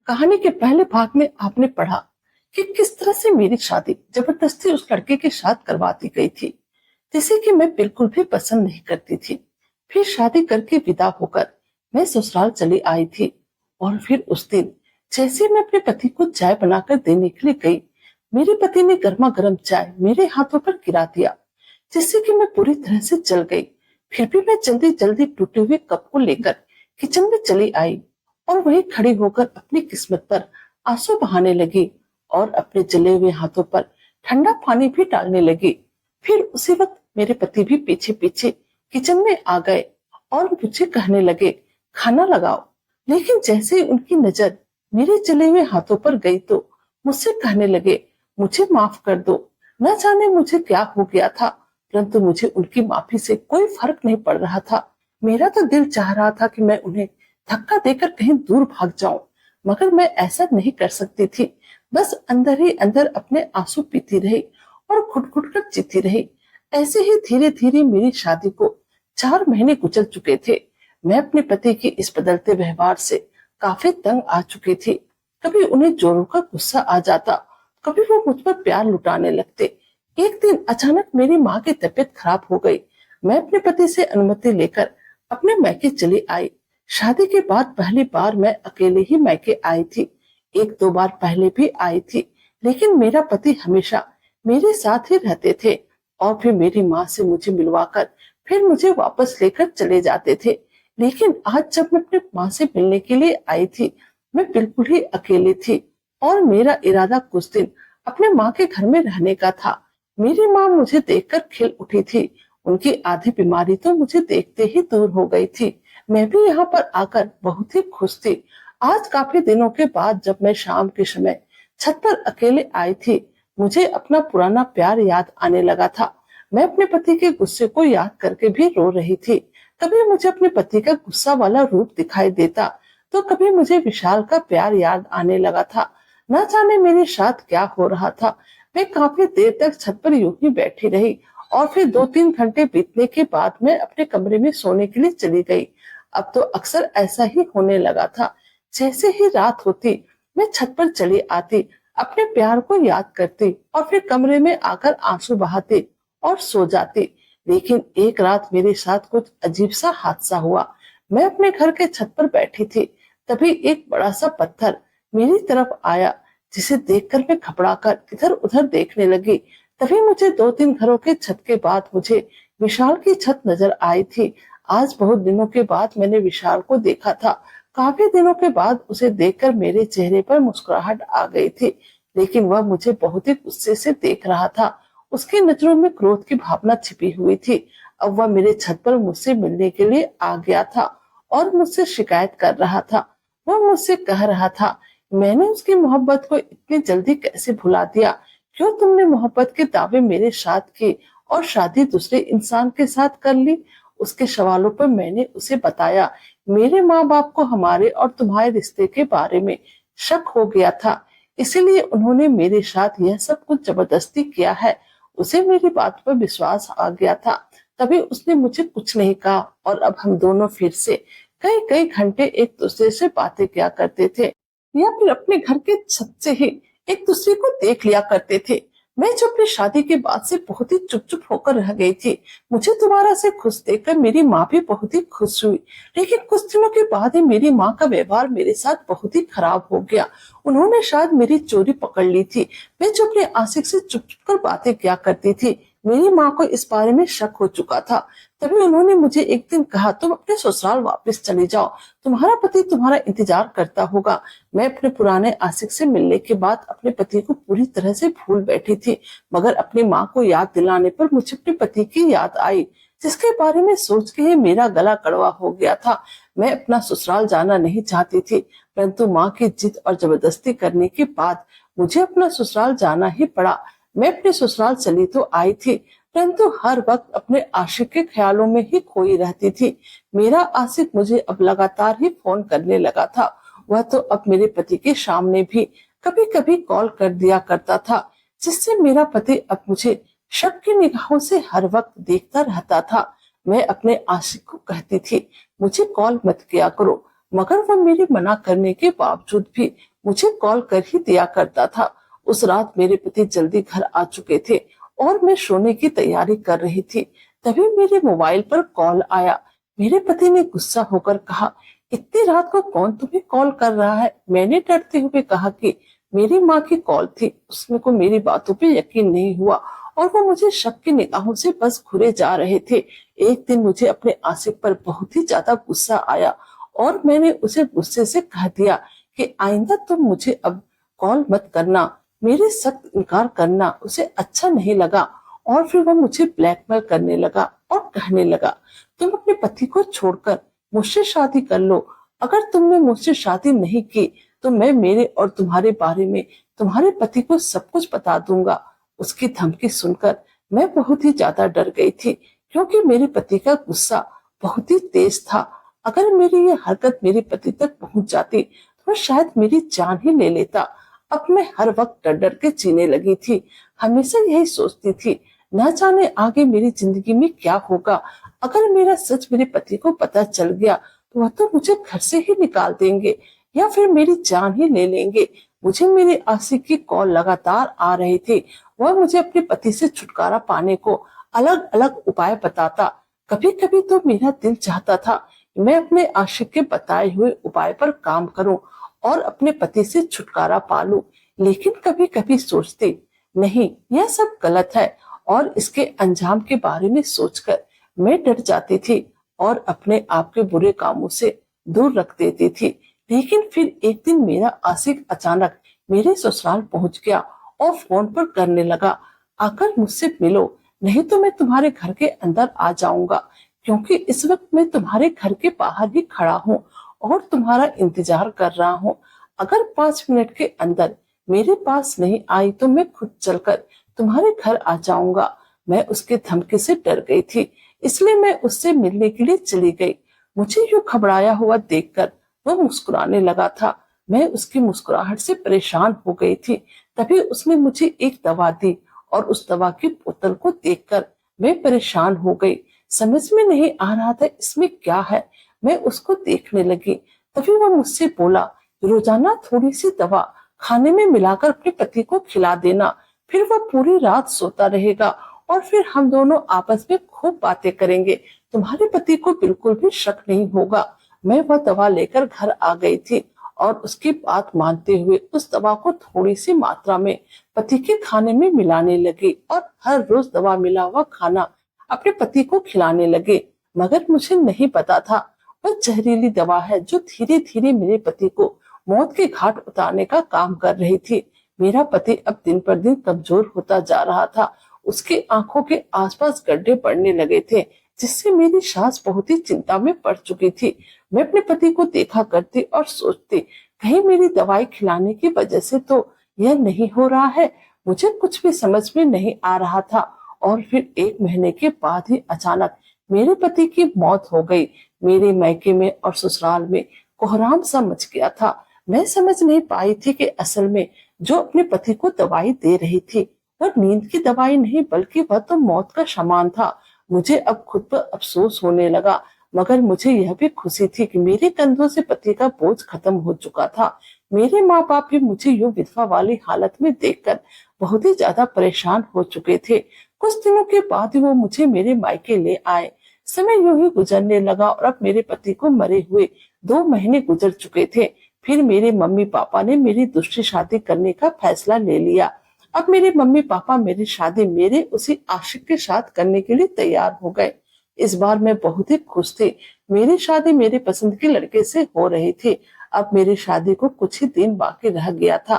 कहानी के पहले भाग में आपने पढ़ा कि किस तरह से मेरी शादी जबरदस्ती उस लड़के के साथ करवा दी गई थी, जिसे कि मैं बिल्कुल भी पसंद नहीं करती थी। फिर शादी करके विदा होकर मैं ससुराल चली आई थी और फिर उस दिन जैसे मैं अपने पति को चाय बनाकर देने के लिए गई, मेरे पति ने गर्मा गर्म चाय मेरे हाथों पर गिरा दिया, जिससे कि मैं पूरी तरह से जल गई। फिर भी मैं जल्दी जल्दी टूटे हुए कप को लेकर किचन में चली आई और वहीं खड़ी होकर अपनी किस्मत पर आंसू बहाने लगी और अपने जले हुए हाथों पर ठंडा पानी भी डालने लगी। फिर उसी वक्त मेरे पति भी पीछे पीछे किचन में आ गए और मुझे कहने लगे, खाना लगाओ। लेकिन जैसे ही उनकी नजर मेरे जले हुए हाथों पर गई तो मुझसे कहने लगे, मुझे माफ कर दो। न जाने मुझे क्या हो गया था, परंतु मुझे उनकी माफी से कोई फर्क नहीं पड़ रहा था। मेरा तो दिल चाह रहा था कि मैं उन्हें धक्का देकर कहीं दूर भाग जाऊं, मगर मैं ऐसा नहीं कर सकती थी। बस अंदर ही अंदर अपने आंसू पीती रही और घुट घुट कर जीती रही। ऐसे ही धीरे धीरे मेरी शादी को 4 महीने गुजर चुके थे। मैं अपने पति की इस बदलते व्यवहार से काफी तंग आ चुकी थी। कभी उन्हें जोरों का गुस्सा आ जाता, कभी वो मुझ पर प्यार लुटाने लगते। एक दिन अचानक मेरी माँ की तबीयत खराब हो गई। मैं अपने पति से अनुमति लेकर अपने मैके चली आई। शादी के बाद पहली बार मैं अकेले ही मैके आई थी। 1-2 बार पहले भी आई थी, लेकिन मेरा पति हमेशा मेरे साथ ही रहते थे और फिर मेरी माँ से मुझे मिलवाकर फिर मुझे वापस लेकर चले जाते थे। लेकिन आज जब मैं अपनी माँ से मिलने के लिए आई थी, मैं बिल्कुल ही अकेली थी और मेरा इरादा कुछ दिन अपने माँ के घर में रहने का था। मेरी माँ मुझे देखकर खिल उठी थी। उनकी आधी बीमारी तो मुझे देखते ही दूर हो गई थी। मैं भी यहाँ पर आकर बहुत ही खुश थी। आज काफी दिनों के बाद जब मैं शाम के समय छत पर अकेले आई थी, मुझे अपना पुराना प्यार याद आने लगा था। मैं अपने पति के गुस्से को याद करके भी रो रही थी। कभी मुझे अपने पति का गुस्सा वाला रूप दिखाई देता, तो कभी मुझे विशाल का प्यार याद आने लगा था। न जाने मेरे साथ क्या हो रहा था। मैं काफी देर तक छत पर यूं ही बैठी रही और फिर 2-3 घंटे बीतने के बाद मैं अपने कमरे में सोने के लिए चली गई। अब तो अक्सर ऐसा ही होने लगा था। जैसे ही रात होती, मैं छत पर चली आती, अपने प्यार को याद करती और फिर कमरे में आकर आंसू बहाती और सो जाती। लेकिन एक रात मेरे साथ कुछ अजीब सा हादसा हुआ। मैं अपने घर के छत पर बैठी थी, तभी एक बड़ा सा पत्थर मेरी तरफ आया, जिसे देखकर मैं घबराकर इधर उधर देखने लगी। तभी मुझे 2-3 घरों के छत के बाद मुझे विशाल की छत नजर आई थी। आज बहुत दिनों के बाद मैंने विशाल को देखा था। काफी दिनों के बाद उसे देखकर मेरे चेहरे पर मुस्कुराहट आ गई थी, लेकिन वह मुझे बहुत ही गुस्से से देख रहा था। उसकी नजरों में क्रोध की भावना छिपी हुई थी। अब वह मेरे छत पर मुझसे मिलने के लिए आ गया था और मुझसे शिकायत कर रहा था। वह मुझसे कह रहा था, मैंने उसकी मोहब्बत को इतनी जल्दी कैसे भुला दिया? क्यों तुमने मोहब्बत के दावे मेरे साथ किए और शादी दूसरे इंसान के साथ कर ली? उसके सवालों पर मैंने उसे बताया, मेरे माँ बाप को हमारे और तुम्हारे रिश्ते के बारे में शक हो गया था, इसीलिए उन्होंने मेरे साथ यह सब कुछ जबरदस्ती किया है। उसे मेरी बात पर विश्वास आ गया था, तभी उसने मुझे कुछ नहीं कहा और अब हम दोनों फिर से कई कई घंटे एक दूसरे से बातें किया करते थे या फिर अपने घर के छत से ही एक दूसरे को देख लिया करते थे। मैं जो अपनी शादी के बाद से बहुत ही चुप चुप होकर रह गई थी। मुझे दोबारा से खुश देखकर मेरी माँ भी बहुत ही खुश हुई, लेकिन कुछ दिनों के बाद ही मेरी माँ का व्यवहार मेरे साथ बहुत ही खराब हो गया। उन्होंने शायद मेरी चोरी पकड़ ली थी। मैं जो अपने आशिक से चुप चुप कर बातें किया करती थी, मेरी माँ को इस बारे में शक हो चुका था। तभी उन्होंने मुझे एक दिन कहा, तुम अपने ससुराल वापस चले जाओ, तुम्हारा पति तुम्हारा इंतजार करता होगा। मैं अपने पुराने आशिक से मिलने के बाद अपने पति को पूरी तरह से भूल बैठी थी, मगर अपनी माँ को याद दिलाने पर मुझे अपने पति की याद आई, जिसके बारे में सोच के ही मेरा गला कड़वा हो गया था। मैं अपना ससुराल जाना नहीं चाहती थी, परंतु माँ की जिद और जबरदस्ती करने के बाद मुझे अपना ससुराल जाना ही पड़ा। मैं अपने ससुराल चली तो आई थी, परंतु हर वक्त अपने आशिक के ख्यालों में ही खोई रहती थी। मेरा आशिक मुझे अब लगातार ही फोन करने लगा था। वह तो अब मेरे पति के सामने भी कभी कभी कॉल कर दिया करता था, जिससे मेरा पति अब मुझे शक की निगाहों से हर वक्त देखता रहता था। मैं अपने आशिक को कहती थी, मुझे कॉल मत किया करो, मगर वह मेरे मना करने के बावजूद भी मुझे कॉल कर ही दिया करता था। उस रात मेरे पति जल्दी घर आ चुके थे और मैं सोने की तैयारी कर रही थी। तभी मेरे मोबाइल पर कॉल आया। मेरे पति ने गुस्सा होकर कहा, इतनी रात को कौन तुम्हें कॉल कर रहा है? मैंने डरते हुए कहा कि मेरी माँ की कॉल थी। उसमें को मेरी बातों पे यकीन नहीं हुआ और वो मुझे शक की निगाहों से बस घूरे जा रहे थे। एक दिन मुझे अपने आसिफ पर बहुत ही ज्यादा गुस्सा आया और मैंने उसे गुस्से से कह दिया कि आइंदा तुम मुझे अब कॉल मत करना। मेरे सख्त इनकार करना उसे अच्छा नहीं लगा और फिर वो मुझे ब्लैकमेल करने लगा और कहने लगा, तुम अपने पति को छोड़कर मुझसे शादी कर लो। अगर तुमने मुझसे शादी नहीं की तो मैं मेरे और तुम्हारे बारे में तुम्हारे पति को सब कुछ बता दूंगा। उसकी धमकी सुनकर मैं बहुत ही ज्यादा डर गई थी, क्योंकि मेरे पति का गुस्सा बहुत ही तेज था। अगर मेरी ये हरकत मेरे पति तक पहुंच जाती तो शायद मेरी जान ही ले लेता। अब मैं हर वक्त डर डर के जीने लगी थी। हमेशा यही सोचती थी, न जाने आगे मेरी जिंदगी में क्या होगा। अगर मेरा सच मेरे पति को पता चल गया तो वह तो मुझे घर से ही निकाल देंगे या फिर मेरी जान ही ले लेंगे। मुझे मेरे आशिक की कॉल लगातार आ रही थी। वह मुझे अपने पति से छुटकारा पाने को अलग अलग उपाय बताता। कभी कभी तो मेरा दिल चाहता था मैं अपने आशिक के बताए हुए उपाय पर काम करूं और अपने पति से छुटकारा पालूं, लेकिन कभी कभी सोचती नहीं, यह सब गलत है और इसके अंजाम के बारे में सोचकर मैं डर जाती थी और अपने आप के बुरे कामों से दूर रख देती थी। लेकिन फिर एक दिन मेरा आशिक अचानक मेरे ससुराल पहुंच गया और फोन पर करने लगा, आकर मुझसे मिलो, नहीं तो मैं तुम्हारे घर के अंदर आ जाऊंगा, क्योंकि इस वक्त मैं तुम्हारे घर के बाहर ही खड़ा हूँ और तुम्हारा इंतजार कर रहा हूँ। अगर 5 मिनट के अंदर मेरे पास नहीं आई तो मैं खुद चलकर तुम्हारे घर आ जाऊंगा। मैं उसके धमकी से डर गई थी, इसलिए मैं उससे मिलने के लिए चली गई। मुझे यूं घबराया हुआ देखकर वो मुस्कुराने लगा था। मैं उसकी मुस्कुराहट से परेशान हो गई थी। तभी उसने मुझे एक दवा दी और उस दवा की बोतल को देखकर मैं परेशान हो गई। समझ में नहीं आ रहा था इसमें क्या है। मैं उसको देखने लगी। तभी वो मुझसे बोला, रोजाना थोड़ी सी दवा खाने में मिलाकर अपने पति को खिला देना, फिर वह पूरी रात सोता रहेगा और फिर हम दोनों आपस में खूब बातें करेंगे। तुम्हारे पति को बिल्कुल भी शक नहीं होगा। मैं वह दवा लेकर घर आ गई थी और उसकी बात मानते हुए उस दवा को थोड़ी सी मात्रा में पति के खाने में मिलाने लगी और हर रोज दवा मिला हुआ खाना अपने पति को खिलाने लगे। मगर मुझे नहीं पता था वह जहरीली दवा है जो धीरे धीरे मेरे पति को मौत के घाट उतारने का काम कर रही थी। मेरा पति अब दिन पर दिन कमजोर होता जा रहा था। उसकी आंखों के आसपास गड्ढे पड़ने लगे थे, जिससे मेरी सास बहुत ही चिंता में पड़ चुकी थी। मैं अपने पति को देखा करती और सोचती, कहीं मेरी दवाई खिलाने की वजह से तो यह नहीं हो रहा है। मुझे कुछ भी समझ में नहीं आ रहा था और फिर 1 महीने के बाद ही अचानक मेरे पति की मौत हो गई। मेरे मायके में और ससुराल में कोहराम सा मच गया था। मैं समझ नहीं पाई थी कि असल में जो अपने पति को दवाई दे रही थी वह नींद की दवाई नहीं बल्कि वह तो मौत का सामान था। मुझे अब खुद पर अफसोस होने लगा, मगर मुझे यह भी खुशी थी कि मेरे कंधों से पति का बोझ खत्म हो चुका था। मेरे माँ बाप भी मुझे यूं विधवा वाली हालत में देखकर बहुत ही ज्यादा परेशान हो चुके थे। कुछ दिनों के बाद वो मुझे मेरे मायके ले आए। समय यूं ही गुजरने लगा और अब मेरे पति को मरे हुए 2 महीने गुजर चुके थे। फिर मेरे मम्मी पापा ने मेरी दूसरी शादी करने का फैसला ले लिया। अब मेरे मम्मी पापा मेरी शादी मेरे उसी आशिक के साथ करने के लिए तैयार हो गए। इस बार मैं बहुत ही खुश थी। मेरी शादी मेरे पसंद के लड़के से हो रही थी। अब मेरी शादी को कुछ ही दिन बाकी रह गया था।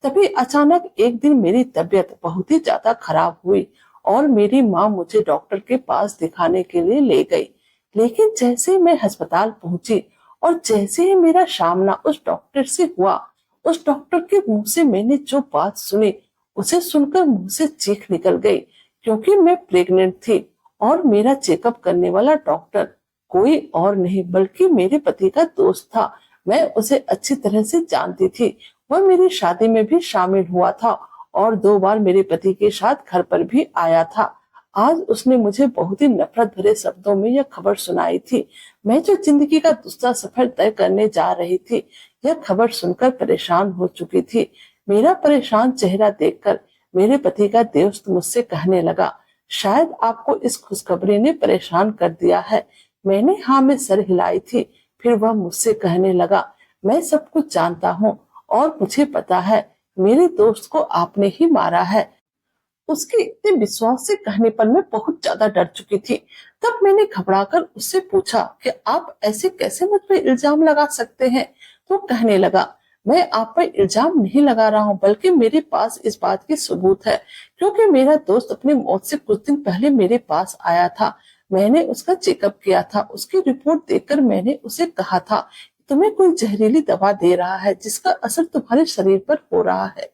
तभी अचानक एक दिन मेरी तबीयत बहुत ही ज्यादा खराब हुई और मेरी माँ मुझे डॉक्टर के पास दिखाने के लिए ले गई। लेकिन जैसे ही मैं अस्पताल पहुंची और जैसे ही मेरा सामना उस डॉक्टर से हुआ, उस डॉक्टर के मुंह से मैंने जो बात सुनी उसे सुनकर मुंह से चीख निकल गई, क्योंकि मैं प्रेग्नेंट थी और मेरा चेकअप करने वाला डॉक्टर कोई और नहीं बल्कि मेरे पति का दोस्त था। मैं उसे अच्छी तरह से जानती थी। वह मेरी शादी में भी शामिल हुआ था और 2 बार मेरे पति के साथ घर पर भी आया था। आज उसने मुझे बहुत ही नफरत भरे शब्दों में यह खबर सुनाई थी। मैं जो जिंदगी का दूसरा सफर तय करने जा रही थी, यह खबर सुनकर परेशान हो चुकी थी। मेरा परेशान चेहरा देखकर मेरे पति का दोस्त मुझसे कहने लगा, शायद आपको इस खुशखबरी ने परेशान कर दिया है। मैंने हाँ में सर हिलाई थी। फिर वह मुझसे कहने लगा, मैं सब कुछ जानता हूँ और मुझे पता है मेरे दोस्त को आपने ही मारा है। उसके इतने विश्वास से कहने पर मैं बहुत ज्यादा डर चुकी थी। तब मैंने घबराकर उससे पूछा कि आप ऐसे कैसे मुझ पर इल्जाम लगा सकते हैं। तो कहने लगा, मैं आप पर इल्जाम नहीं लगा रहा हूँ, बल्कि मेरे पास इस बात की सबूत है, क्योंकि मेरा दोस्त अपनी मौत से कुछ दिन पहले मेरे पास आया था। मैंने उसका चेकअप किया था। उसकी रिपोर्ट देखकर मैंने उसे कहा था, तुम्हें कोई जहरीली दवा दे रहा है जिसका असर तुम्हारे शरीर पर हो रहा है।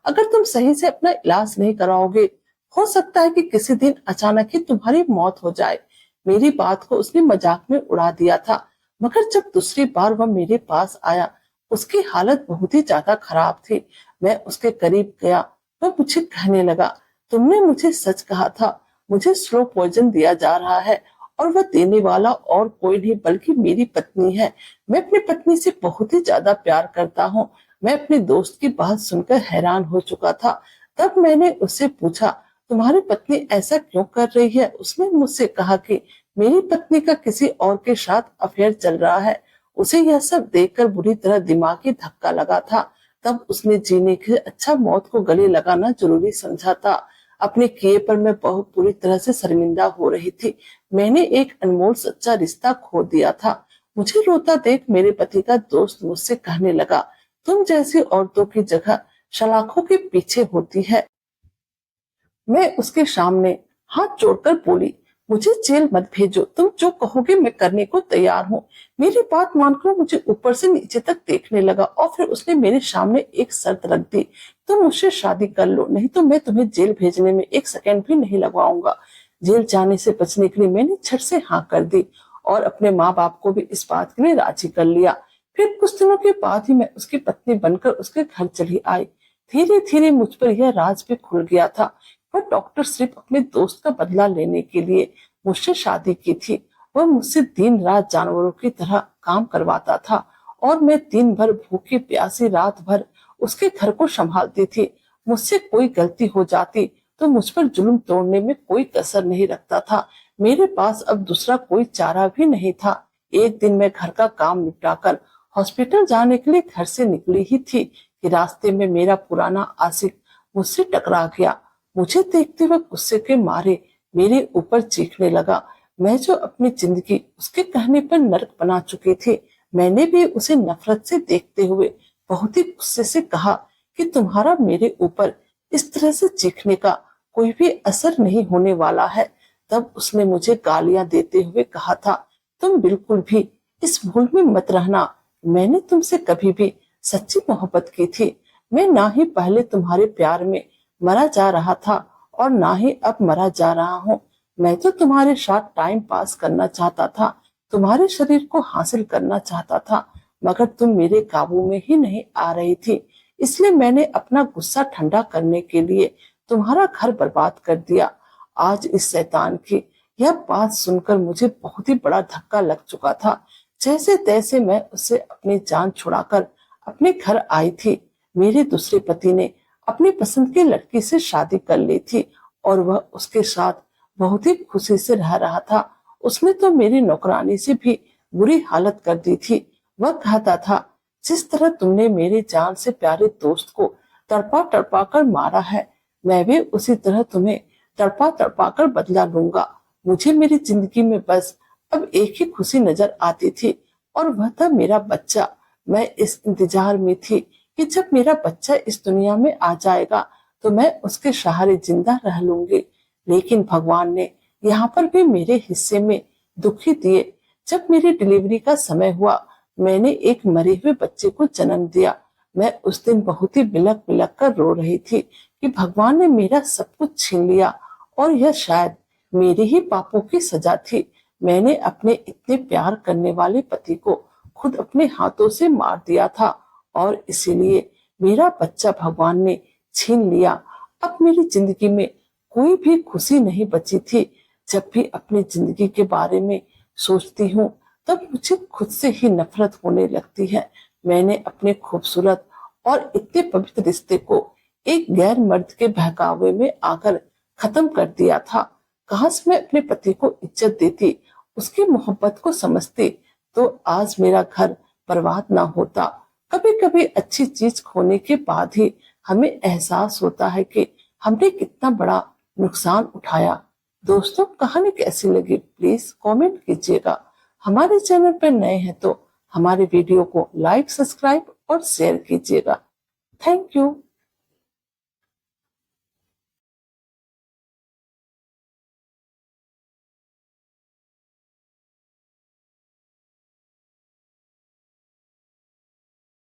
अगर तुम सही से अपना इलाज नहीं कराओगे, हो सकता है कि किसी दिन अचानक ही तुम्हारी मौत हो जाए। मेरी बात को उसने मजाक में उड़ा दिया था, मगर जब दूसरी बार वह मेरे पास आया, उसकी हालत बहुत ही ज्यादा खराब थी। मैं उसके करीब गया। वह मुझे कहने लगा, तुमने मुझे सच कहा था, मुझे स्लो पॉइजन दिया जा रहा है और वह देने वाला और कोई नहीं बल्कि मेरी पत्नी है। मैं अपनी पत्नी से बहुत ही ज्यादा प्यार करता हूँ। मैं अपने दोस्त की बात सुनकर हैरान हो चुका था। तब मैंने उससे पूछा, तुम्हारी पत्नी ऐसा क्यों कर रही है? उसने मुझसे कहा कि मेरी पत्नी का किसी और के साथ अफेयर चल रहा है। उसे यह सब देखकर बुरी तरह दिमागी धक्का लगा था। तब उसने जीने की अच्छा मौत को गले लगाना जरूरी समझा था। अपने किए पर मैं बहुत बुरी तरह से शर्मिंदा हो रही थी। मैंने एक अनमोल सच्चा रिश्ता खो दिया था। मुझे रोता देख मेरे पति का दोस्त मुझसे कहने लगा, तुम जैसी औरतों की जगह सलाखों के पीछे होती है। मैं उसके सामने हाथ जोड़कर बोली, मुझे जेल मत भेजो, तुम जो कहोगे मैं करने को तैयार हूँ। मेरी बात मानकर मुझे ऊपर से नीचे तक देखने लगा और फिर उसने मेरे सामने एक शर्त रख दी, तुम मुझसे शादी कर लो, नहीं तो मैं तुम्हें जेल भेजने में एक सेकंड भी नहीं लगवाऊंगा। जेल जाने से बचने के लिए मैंने झट से हाँ कर दी और अपने माँ बाप को भी इस बात के लिए राजी कर लिया। फिर कुछ दिनों के बाद ही मैं उसकी पत्नी बनकर उसके घर चली आई। धीरे धीरे मुझ पर यह राज भी खुल गया था। वह डॉक्टर सिर्फ अपने दोस्त का बदला लेने के लिए मुझसे शादी की थी। वह मुझसे दिन रात जानवरों की तरह काम करवाता था और मैं दिन भर भूखी प्यासी रात भर उसके घर को संभालती थी। मुझसे कोई गलती हो जाती तो मुझ पर जुल्म तोड़ने में कोई कसर नहीं रखता था। मेरे पास अब दूसरा कोई चारा भी नहीं था। एक दिन मैं घर का काम निपटाकर हॉस्पिटल जाने के लिए घर से निकली ही थी कि रास्ते में मेरा पुराना आशिक मुझसे टकरा गया। मुझे देखते हुए गुस्से के मारे मेरे ऊपर चीखने लगा। मैं जो अपनी जिंदगी उसके कहने पर नरक बना चुकी थी, मैंने भी उसे नफरत से देखते हुए बहुत ही गुस्से से कहा कि तुम्हारा मेरे ऊपर इस तरह से चीखने का कोई भी असर नहीं होने वाला है। तब उसने मुझे गालियां देते हुए कहा था, तुम बिल्कुल भी इस भूल में मत रहना, मैंने तुमसे कभी भी सच्ची मोहब्बत की थी। मैं ना ही पहले तुम्हारे प्यार में मरा जा रहा था और ना ही अब मरा जा रहा हूँ। मैं तो तुम्हारे साथ टाइम पास करना चाहता था, तुम्हारे शरीर को हासिल करना चाहता था, मगर तुम मेरे काबू में ही नहीं आ रही थी। इसलिए मैंने अपना गुस्सा ठंडा करने के लिए तुम्हारा घर बर्बाद कर दिया। आज इस शैतान की यह बात सुनकर मुझे बहुत ही बड़ा धक्का लग चुका था। जैसे तैसे मैं उससे अपनी जान छुड़ाकर अपने घर आई थी। मेरे दूसरे पति ने अपनी पसंद की लड़की से शादी कर ली थी और वह उसके साथ बहुत ही खुशी से रह रहा था। उसने तो मेरी नौकरानी से भी बुरी हालत कर दी थी। वह कहता था, जिस तरह तुमने मेरी जान से प्यारे दोस्त को तड़पा तड़पा कर मारा है, मैं भी उसी तरह तुम्हें तड़पा तड़पा कर बदला लूंगा। मुझे मेरी जिंदगी में बस अब एक ही खुशी नजर आती थी और वह था मेरा बच्चा। मैं इस इंतजार में थी कि जब मेरा बच्चा इस दुनिया में आ जाएगा तो मैं उसके सहारे जिंदा रह लूंगी। लेकिन भगवान ने यहाँ पर भी मेरे हिस्से में दुखी दिए। जब मेरी डिलीवरी का समय हुआ, मैंने एक मरे हुए बच्चे को जन्म दिया। मैं उस दिन बहुत ही बिलक बिलक कर रो रही थी कि भगवान ने मेरा सब कुछ छीन लिया और यह शायद मेरे ही पापों की सजा थी। मैंने अपने इतने प्यार करने वाले पति को खुद अपने हाथों से मार दिया था और इसीलिए मेरा बच्चा भगवान ने छीन लिया। अब मेरी जिंदगी में कोई भी खुशी नहीं बची थी। जब भी अपनी जिंदगी के बारे में सोचती हूँ तब मुझे खुद से ही नफरत होने लगती है। मैंने अपने खूबसूरत और इतने पवित्र रिश्ते को एक गैर मर्द के बहकावे में आकर खत्म कर दिया था। काश मैं अपने पति को इज्जत देती, उसकी मोहब्बत को समझती, तो आज मेरा घर बर्बाद ना होता। कभी कभी अच्छी चीज खोने के बाद ही हमें एहसास होता है कि हमने कितना बड़ा नुकसान उठाया। दोस्तों, कहानी कैसी लगी प्लीज कमेंट कीजिएगा। हमारे चैनल पर नए हैं तो हमारे वीडियो को लाइक, सब्सक्राइब और शेयर कीजिएगा। Thank you.